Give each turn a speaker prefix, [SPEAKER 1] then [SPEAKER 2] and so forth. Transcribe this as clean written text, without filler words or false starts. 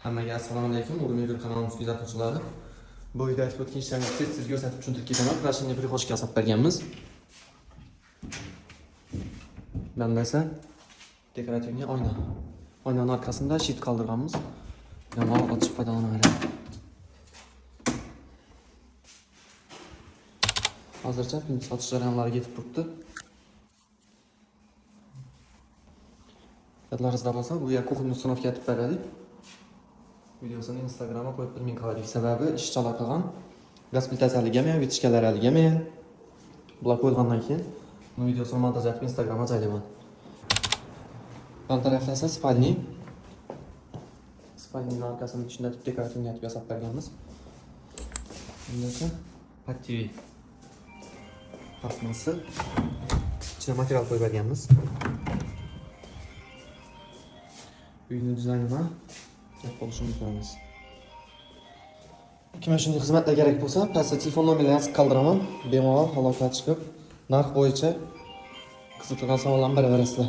[SPEAKER 1] Hammaga assalomu alaykum. Urumiygur kanalimiz kuzatuvchilari. Bu videoda aytib o'tgan ishlarni tez ko'rsatib tushuntirib ketaman. Rashinga prihoshka yasab berganmiz. Bunda esa dekorativniy oyna. Oynaning orqasida shit qoldirganmiz. Yomon ochib foydalanaveradi. Hozircha sotish jarayonlariga yetib turibdi. Yodlaringizda bo'lsa, bu kuxni ustunovga aytib berdik. Videosini Instagramga qo'yib bilmay qoldik. Sababi ish chala qolgan. Gaz plitasiligami, vitishkalarligami. Bular qo'yilgandan keyin bu videosini montajlab Instagramga joylayman. Yon tarafda esa spalni. Spalning orqasini shunday dekorativniy aytib yasab berganmiz. Bunda esa pattiy tasmasi. Ichiga material qo'yib berganmiz. Uyni dizaynini yapolishimiz bo'lamiz. Kimga shunday xizmatlar kerak bo'lsa, pastda telefon nomerini yozib qoldiraman. Bemalol aloqa chiqib, narx bo'yicha qiziqgan savollarni beraverasizlar.